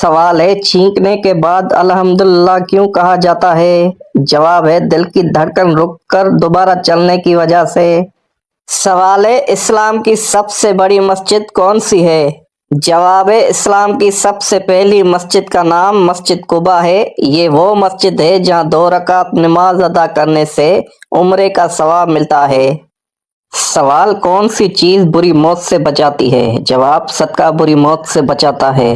سوال ہے چھینکنے کے بعد الحمدللہ کیوں کہا جاتا ہے؟ جواب ہے دل کی دھڑکن رک کر دوبارہ چلنے کی وجہ سے۔ سوال ہے اسلام کی سب سے بڑی مسجد کون سی ہے؟ جواب ہے اسلام کی سب سے پہلی مسجد کا نام مسجد قباء ہے۔ یہ وہ مسجد ہے جہاں 2 رکعت نماز ادا کرنے سے عمرے کا ثواب ملتا ہے۔ سوال کون سی چیز بری موت سے بچاتی ہے؟ جواب صدقہ بری موت سے بچاتا ہے۔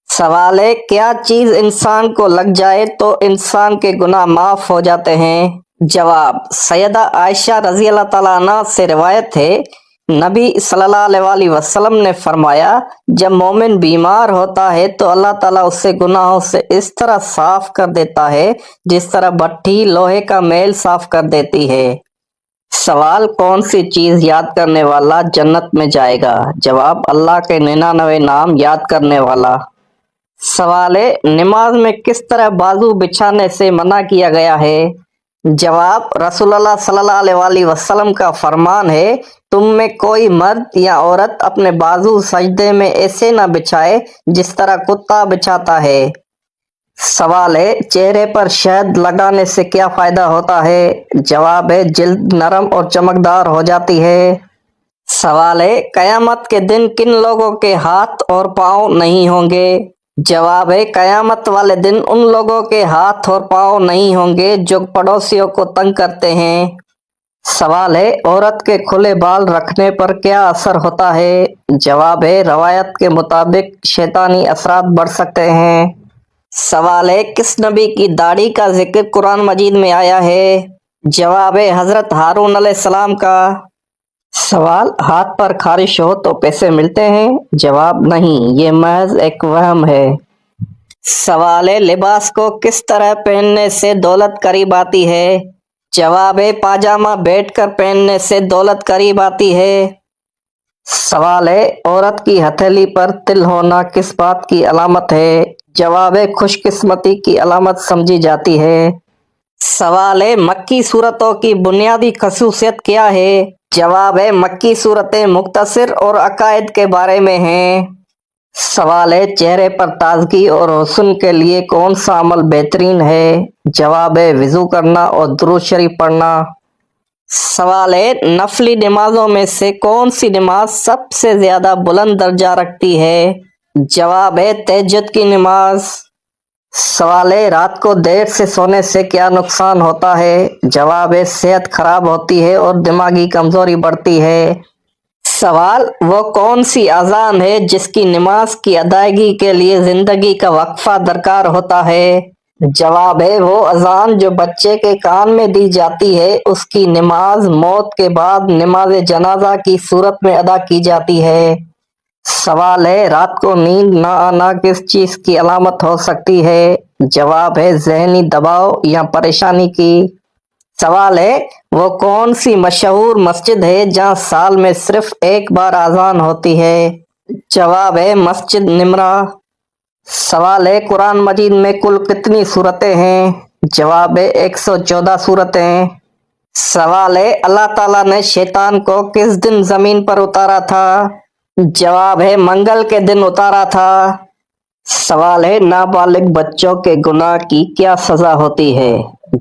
سوال ہے کیا چیز انسان کو لگ جائے تو انسان کے گناہ معاف ہو جاتے ہیں؟ جواب سیدہ عائشہ رضی اللہ تعالیٰ عنہ سے روایت ہے، نبی صلی اللہ علیہ وسلم نے فرمایا جب مومن بیمار ہوتا ہے تو اللہ تعالیٰ اسے گناہوں سے اس طرح صاف کر دیتا ہے جس طرح بھٹی لوہے کا میل صاف کر دیتی ہے۔ سوال کون سی چیز یاد کرنے والا جنت میں جائے گا؟ جواب اللہ کے 99 نام یاد کرنے والا۔ سوال ہے نماز میں کس طرح بازو بچھانے سے منع کیا گیا ہے؟ جواب رسول اللہ صلی اللہ علیہ وسلم کا فرمان ہے تم میں کوئی مرد یا عورت اپنے بازو سجدے میں ایسے نہ بچھائے جس طرح کتا بچھاتا ہے۔ سوال ہے چہرے پر شہد لگانے سے کیا فائدہ ہوتا ہے؟ جواب ہے جلد نرم اور چمکدار ہو جاتی ہے۔ سوال ہے قیامت کے دن کن لوگوں کے ہاتھ اور پاؤں نہیں ہوں گے؟ جواب ہے قیامت والے دن ان لوگوں کے ہاتھ اور پاؤں نہیں ہوں گے جو پڑوسیوں کو تنگ کرتے ہیں۔ سوال ہے عورت کے کھلے بال رکھنے پر کیا اثر ہوتا ہے؟ جواب ہے روایت کے مطابق شیطانی اثرات بڑھ سکتے ہیں۔ سوال ہے کس نبی کی داڑھی کا ذکر قرآن مجید میں آیا ہے؟ جواب ہے حضرت ہارون علیہ السلام کا۔ سوال ہاتھ پر خارش ہو تو پیسے ملتے ہیں؟ جواب نہیں، یہ محض ایک وہم ہے۔ سوال ہے لباس کو کس طرح پہننے سے دولت قریب آتی ہے؟ جواب ہے پاجامہ بیٹھ کر پہننے سے دولت قریب آتی ہے۔ سوال ہے عورت کی ہتھیلی پر تل ہونا کس بات کی علامت ہے؟ جواب ہے خوش قسمتی کی علامت سمجھی جاتی ہے۔ سوال ہے مکی صورتوں کی بنیادی خصوصیت کیا ہے؟ جواب ہے مکی صورتیں مختصر اور عقائد کے بارے میں ہیں۔ سوال ہے چہرے پر تازگی اور حسن کے لیے کون سا عمل بہترین ہے؟ جواب ہے وضو کرنا اور درود شریف پڑھنا۔ سوال ہے نفلی نمازوں میں سے کون سی نماز سب سے زیادہ بلند درجہ رکھتی ہے؟ جواب ہے تہجد کی نماز۔ سوال ہے رات کو دیر سے سونے سے کیا نقصان ہوتا ہے؟ جواب ہے صحت خراب ہوتی ہے اور دماغی کمزوری بڑھتی ہے۔ سوال وہ کون سی اذان ہے جس کی نماز کی ادائیگی کے لیے زندگی کا وقفہ درکار ہوتا ہے؟ جواب ہے وہ اذان جو بچے کے کان میں دی جاتی ہے اس کی نماز موت کے بعد نماز جنازہ کی صورت میں ادا کی جاتی ہے۔ سوال ہے رات کو نیند نہ آنا کس چیز کی علامت ہو سکتی ہے؟ جواب ہے ذہنی دباؤ یا پریشانی کی۔ سوال ہے وہ کون سی مشہور مسجد ہے جہاں سال میں صرف ایک بار اذان ہوتی ہے؟ جواب ہے مسجد نمرہ۔ سوال ہے قرآن مجید میں کل کتنی سورتیں ہیں؟ جواب ہے 114 سورتیں۔ سوال ہے اللہ تعالیٰ نے شیطان کو کس دن زمین پر اتارا تھا؟ جواب ہے منگل کے دن اتارا تھا۔ سوال ہے نابالغ بچوں کے گناہ کی کیا سزا ہوتی ہے؟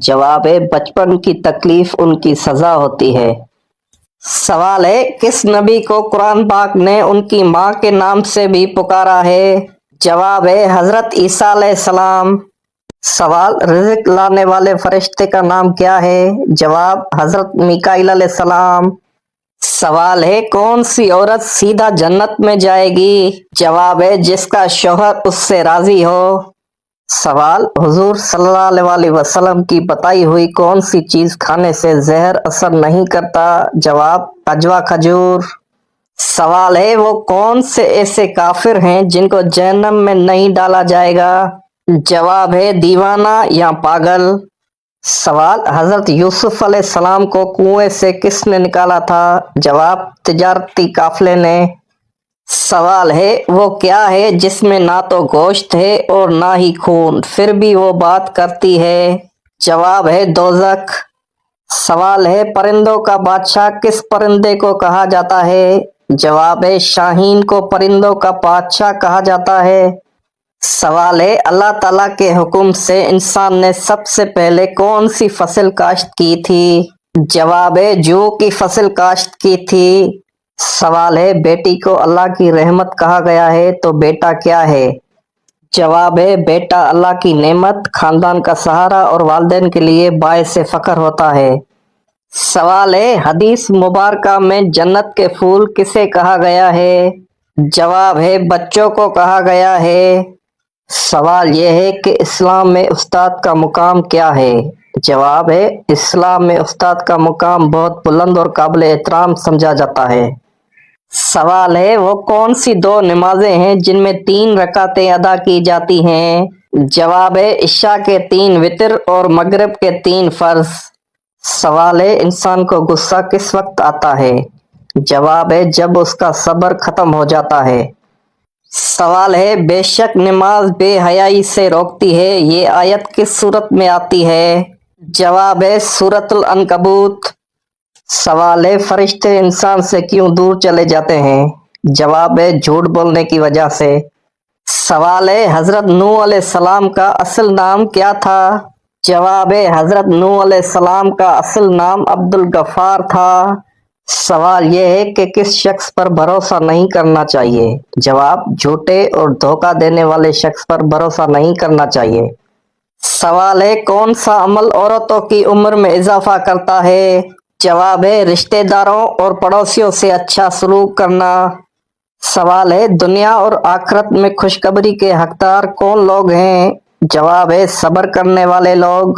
جواب ہے بچپن کی تکلیف ان کی سزا ہوتی ہے۔ سوال ہے کس نبی کو قرآن پاک نے ان کی ماں کے نام سے بھی پکارا ہے؟ جواب ہے حضرت عیسیٰ علیہ السلام۔ سوال رزق لانے والے فرشتے کا نام کیا ہے؟ جواب حضرت میکائیل علیہ السلام۔ سوال ہے کون سی عورت سیدھا جنت میں جائے گی؟ جواب ہے جس کا شوہر اس سے راضی ہو۔ سوال حضور صلی اللہ علیہ وسلم کی بتائی ہوئی کون سی چیز کھانے سے زہر اثر نہیں کرتا؟ جواب عجوا کھجور۔ سوال ہے وہ کون سے ایسے کافر ہیں جن کو جہنم میں نہیں ڈالا جائے گا؟ جواب ہے دیوانہ یا پاگل۔ سوال حضرت یوسف علیہ السلام کو کنویں سے کس نے نکالا تھا؟ جواب تجارتی قافلے نے۔ سوال ہے وہ کیا ہے جس میں نہ تو گوشت ہے اور نہ ہی خون پھر بھی وہ بات کرتی ہے؟ جواب ہے دوزخ۔ سوال ہے پرندوں کا بادشاہ کس پرندے کو کہا جاتا ہے؟ جواب ہے شاہین کو پرندوں کا بادشاہ کہا جاتا ہے۔ سوال ہے اللہ تعالیٰ کے حکم سے انسان نے سب سے پہلے کون سی فصل کاشت کی تھی؟ جواب ہے جو کی فصل کاشت کی تھی۔ سوال ہے بیٹی کو اللہ کی رحمت کہا گیا ہے تو بیٹا کیا ہے؟ جواب ہے بیٹا اللہ کی نعمت، خاندان کا سہارا اور والدین کے لیے باعث فخر ہوتا ہے۔ سوال ہے حدیث مبارکہ میں جنت کے پھول کسے کہا گیا ہے؟ جواب ہے بچوں کو کہا گیا ہے۔ سوال یہ ہے کہ اسلام میں استاد کا مقام کیا ہے؟ جواب ہے اسلام میں استاد کا مقام بہت بلند اور قابل احترام سمجھا جاتا ہے۔ سوال ہے وہ کون سی دو نمازیں ہیں جن میں 3 رکعتیں ادا کی جاتی ہیں؟ جواب ہے عشاء کے 3 وتر اور مغرب کے 3 فرض۔ سوال ہے انسان کو غصہ کس وقت آتا ہے؟ جواب ہے جب اس کا صبر ختم ہو جاتا ہے۔ سوال ہے بے شک نماز بے حیائی سے روکتی ہے، یہ آیت کس صورت میں آتی ہے؟ جواب ہے سورۃ العنکبوت۔ سوال ہے فرشتے انسان سے کیوں دور چلے جاتے ہیں؟ جواب ہے جھوٹ بولنے کی وجہ سے۔ سوال ہے حضرت نوح علیہ السلام کا اصل نام کیا تھا؟ جواب ہے حضرت نوح علیہ السلام کا اصل نام عبد الغفار تھا۔ سوال یہ ہے کہ کس شخص پر بھروسہ نہیں کرنا چاہیے؟ جواب جھوٹے اور دھوکہ دینے والے شخص پر بھروسہ نہیں کرنا چاہیے۔ سوال ہے کون سا عمل عورتوں کی عمر میں اضافہ کرتا ہے؟ جواب ہے رشتہ داروں اور پڑوسیوں سے اچھا سلوک کرنا۔ سوال ہے دنیا اور آخرت میں خوشخبری کے حقدار کون لوگ ہیں؟ جواب ہے صبر کرنے والے لوگ۔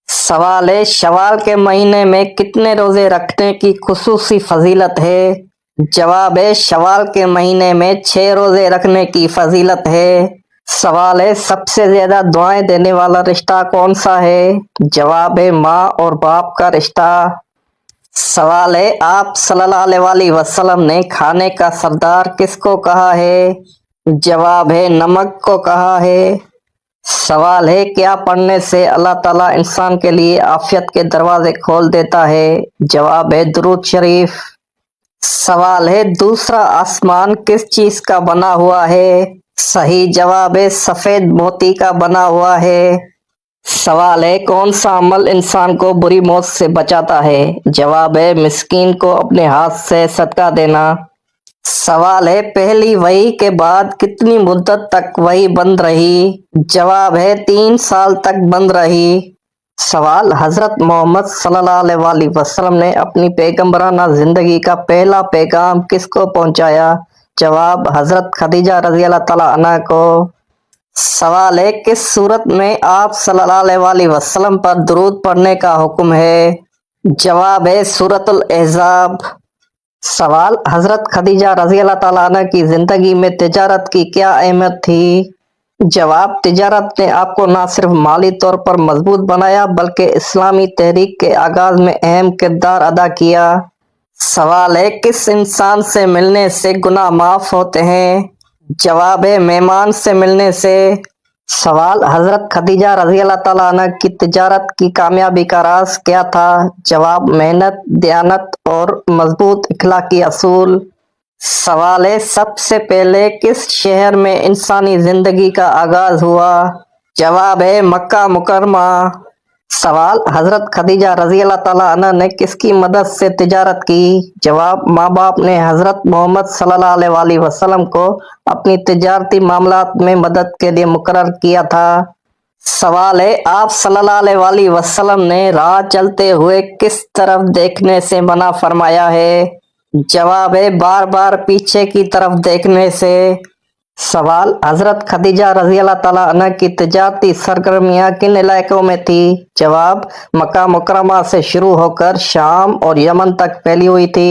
سوال ہے شوال کے مہینے میں کتنے روزے رکھنے کی خصوصی فضیلت ہے؟ جواب ہے شوال کے مہینے میں 6 روزے رکھنے کی فضیلت ہے۔ سوال ہے سب سے زیادہ دعائیں دینے والا رشتہ کون سا ہے؟ جواب ہے ماں اور باپ کا رشتہ۔ سوال ہے آپ صلی اللہ علیہ وسلم نے کھانے کا سردار کس کو کہا ہے؟ جواب ہے نمک کو کہا ہے۔ سوال ہے کیا پڑھنے سے اللہ تعالیٰ انسان کے لیے عافیت کے دروازے کھول دیتا ہے؟ جواب ہے درود شریف۔ سوال ہے دوسرا آسمان کس چیز کا بنا ہوا ہے؟ صحیح جواب ہے سفید موتی کا بنا ہوا ہے۔ سوال ہے کون سا عمل انسان کو بری موت سے بچاتا ہے؟ جواب ہے مسکین کو اپنے ہاتھ سے صدقہ دینا۔ سوال ہے پہلی وحی کے بعد کتنی مدت تک وحی بند رہی؟ جواب ہے 3 سال تک بند رہی۔ سوال حضرت محمد صلی اللہ علیہ وسلم نے اپنی پیغمبرانہ زندگی کا پہلا پیغام کس کو پہنچایا؟ جواب حضرت خدیجہ رضی اللہ تعالیٰ عنہ کو۔ سوال ہے کس صورت میں آپ صلی اللہ علیہ وسلم پر درود پڑھنے کا حکم ہے؟ جواب ہے سورۃ الاحزاب۔ سوال حضرت خدیجہ رضی اللہ تعالیٰ عنہ کی زندگی میں تجارت کی کیا اہمیت تھی؟ جواب تجارت نے آپ کو نہ صرف مالی طور پر مضبوط بنایا بلکہ اسلامی تحریک کے آغاز میں اہم کردار ادا کیا۔ سوال ہے کس انسان سے ملنے سے گناہ معاف ہوتے ہیں؟ جواب ہے مہمان سے ملنے سے۔ سوال حضرت خدیجہ رضی اللہ تعالیٰ عنہ کی تجارت کی کامیابی کا راز کیا تھا؟ جواب محنت، دیانت اور مضبوط اخلاقی اصول۔ سوال ہے سب سے پہلے کس شہر میں انسانی زندگی کا آغاز ہوا؟ جواب ہے مکہ مکرمہ۔ سوال حضرت خدیجہ رضی اللہ تعالیٰ عنہ نے کس کی مدد سے تجارت کی؟ جواب ماں باپ نے حضرت محمد صلی اللہ علیہ وسلم کو اپنی تجارتی معاملات میں مدد کے لیے مقرر کیا تھا۔ سوال ہے آپ صلی اللہ علیہ وسلم نے راہ چلتے ہوئے کس طرف دیکھنے سے منع فرمایا ہے؟ جواب ہے بار بار پیچھے کی طرف دیکھنے سے۔ سوال حضرت خدیجہ رضی اللہ تعالیٰ عنہ کی تجارتی سرگرمیاں کن علاقوں میں تھی؟ جواب مکہ مکرمہ سے شروع ہو کر شام اور یمن تک پھیلی ہوئی تھی۔